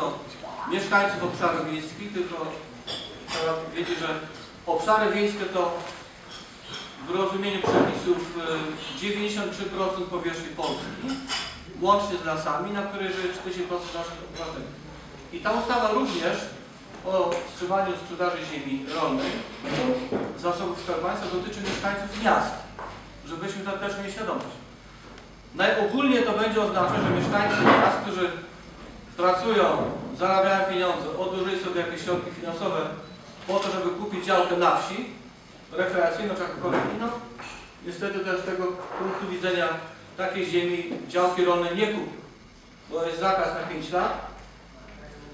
do mieszkańców obszarów wiejskich, tylko trzeba wiedzieć, że obszary wiejskie to w rozumieniu przepisów 93% powierzchni Polski, łącznie z lasami, na której żyje 40% naszych obywateli. I ta ustawa również o wstrzymaniu sprzedaży ziemi rolnej, zasobów Skarbu Państwa, dotyczy mieszkańców miast, żebyśmy to też mieli świadomość. Najogólniej to będzie oznaczać, że mieszkańcy miast, którzy pracują, zarabiają pieniądze, odłożyli sobie jakieś środki finansowe po to, żeby kupić działkę na wsi, rekreacyjną czy jakąkolwiek inną, niestety też z tego punktu widzenia takiej ziemi działki rolnej nie kupią, bo jest zakaz na 5 lat.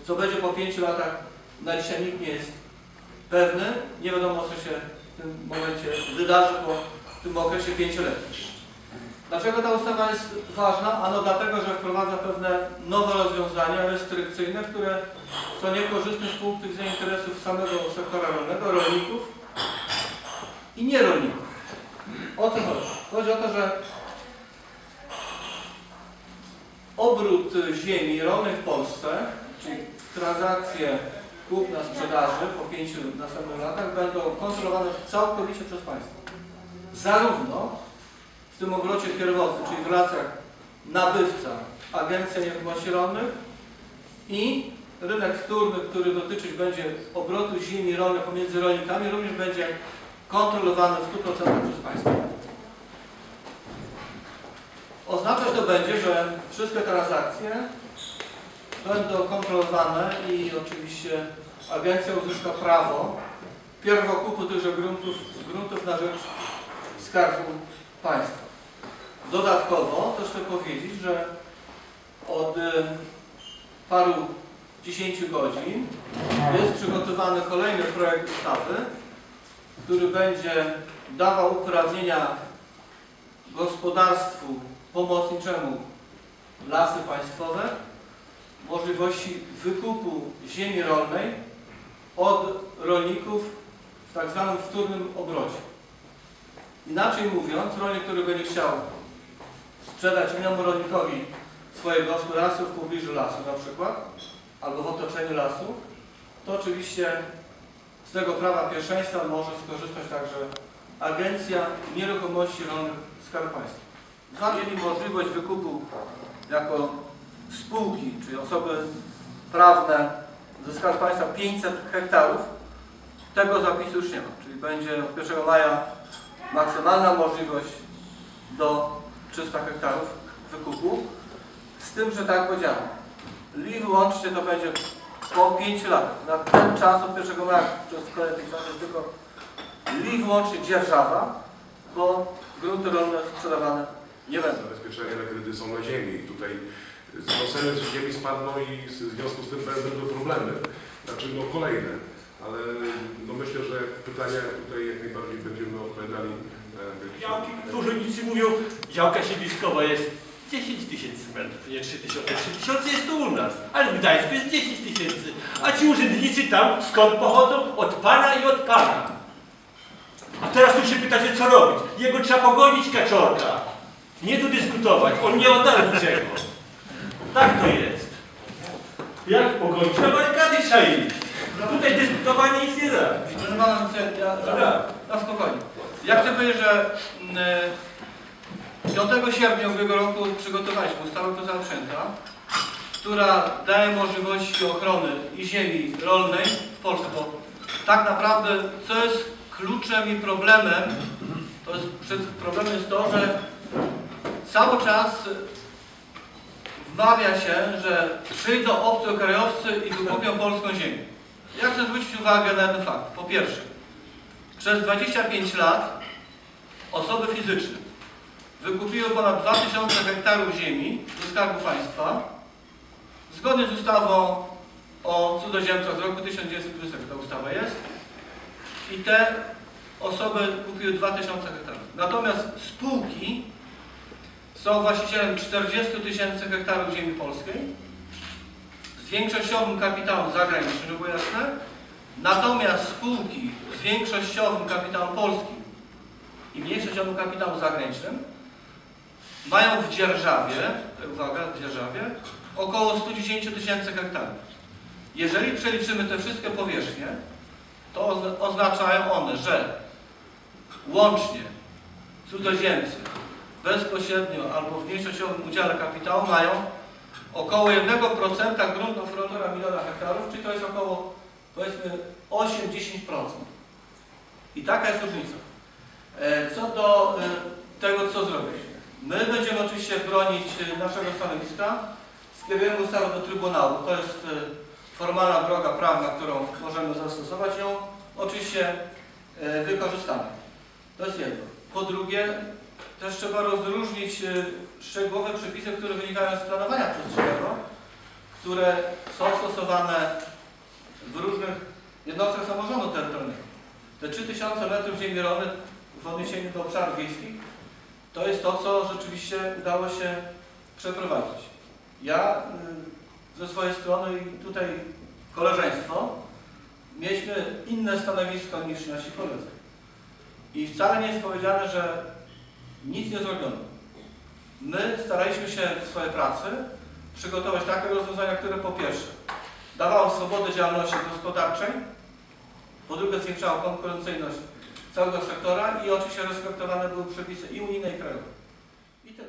Co będzie po 5 latach, na dzisiaj nikt nie jest pewny, nie wiadomo, co się w tym momencie wydarzy po tym okresie 5-letnim. Dlaczego ta ustawa jest ważna? Ano dlatego, że wprowadza pewne nowe rozwiązania restrykcyjne, które są niekorzystne z punktu widzenia interesów samego sektora rolnego, rolników i nierolników. O co chodzi? Chodzi o to, że obrót ziemi rolnej w Polsce, czyli transakcje kupna sprzedaży po 5 następnych latach będą kontrolowane całkowicie przez państwo. Zarówno w tym obrocie pierwotnym, czyli w relacjach nabywca, Agencja Nieruchomości Rolnych i rynek wtórny, który dotyczyć będzie obrotu ziemi rolnej pomiędzy rolnikami, również będzie kontrolowany w 100% przez państwo. Oznaczać to będzie, że wszystkie transakcje będą kontrolowane i oczywiście agencja uzyska prawo pierwokupu tychże gruntów na rzecz Skarbu Państwa. Dodatkowo też chcę powiedzieć, że od paru 10 godzin jest przygotowany kolejny projekt ustawy, który będzie dawał uprawnienia gospodarstwu pomocniczemu Lasy Państwowe możliwości wykupu ziemi rolnej od rolników w tak zwanym wtórnym obrocie. Inaczej mówiąc, rolnik, który będzie chciał sprzedać innemu rolnikowi swoje gospodarstwo w pobliżu lasu na przykład, albo w otoczeniu lasu, to oczywiście z tego prawa pierwszeństwa może skorzystać także Agencja Nieruchomości Rolnych Skarbu Państwa. Mieli możliwość wykupu jako spółki, czyli osoby prawne ze Skarbu Państwa 500 hektarów. Tego zapisu już nie ma, czyli będzie od 1 maja maksymalna możliwość do 300 hektarów wykupu. Z tym, że tak jak powiedziałem, i wyłącznie to będzie po 5 latach. Na ten czas od 1 maja przez kolejne 5 lat jest tylko i wyłącznie dzierżawa, bo grunty rolne sprzedawane nie będą. Zabezpieczenia na kredyty są na ziemi i tutaj ceny z ziemi spadną i w związku z tym będą problemy, znaczy no kolejne, ale no myślę, że pytania tutaj jak najbardziej będziemy odpowiadali. Działki, którzy nic nie mówią, działka siedliskowa jest 10 000 metrów, nie 3000. 3000 jest tu u nas, ale w Gdańsku jest 10 000. A ci urzędnicy tam skąd pochodzą? Od pana i od pana. A teraz tu się pytacie, co robić? Jego trzeba pogonić kaczorka. Nie tu dyskutować, on nie odda niczego. Tak to jest. Jak pogonić? Na barykady trzeba iść. Tutaj dyskutowanie nic nie da. Proszę pana, na spokojnie. Ja chcę powiedzieć, że 5 sierpnia ubiegłego roku przygotowaliśmy ustawę, która została przyjęta, która daje możliwości ochrony i ziemi rolnej w Polsce, bo tak naprawdę co jest kluczem i problemem, problemem jest to, że cały czas wmawia się, że przyjdą obcokrajowcy i wykupią polską ziemię. Ja chcę zwrócić uwagę na jeden fakt. Po pierwsze, przez 25 lat osoby fizyczne wykupiły ponad 2000 hektarów ziemi ze Skarbu Państwa zgodnie z ustawą o cudzoziemcach z roku 1920, ta ustawa jest, i te osoby kupiły 2000 hektarów. Natomiast spółki są właścicielem 40 000 hektarów ziemi polskiej z większościowym kapitałem zagranicznym, żeby było jasne. Natomiast spółki z większościowym kapitałem polskim i mniejszościowym kapitałem zagranicznym mają w dzierżawie, uwaga, w dzierżawie około 110 000 hektarów. Jeżeli przeliczymy te wszystkie powierzchnie, to oznaczają one, że łącznie cudzoziemcy bezpośrednio albo w mniejszościowym udziale kapitału mają około 1% gruntów 1,5 miliona hektarów, czyli to jest około, powiedzmy, 8-10%. I taka jest różnica. Co do tego, co zrobić. My będziemy oczywiście bronić naszego stanowiska, skierujemy ustawę do Trybunału. To jest formalna droga prawna, którą możemy zastosować, ją oczywiście wykorzystamy. To jest jedno. Po drugie, też trzeba rozróżnić szczegółowe przepisy, które wynikają z planowania przestrzennego, które są stosowane w różnych jednostkach samorządu terytorialnego. Te 3000 metrów ziemi rolnej w odniesieniu do obszarów wiejskich to jest to, co rzeczywiście udało się przeprowadzić. Ja ze swojej strony i tutaj koleżeństwo mieliśmy inne stanowisko niż nasi koledzy. I wcale nie jest powiedziane, że nic nie zrobiono. My staraliśmy się w swojej pracy przygotować takie rozwiązania, które po pierwsze dawało swobodę działalności gospodarczej, po drugie zwiększało konkurencyjność całego sektora i oczywiście respektowane były przepisy i unijne, i krajowe. I tyle.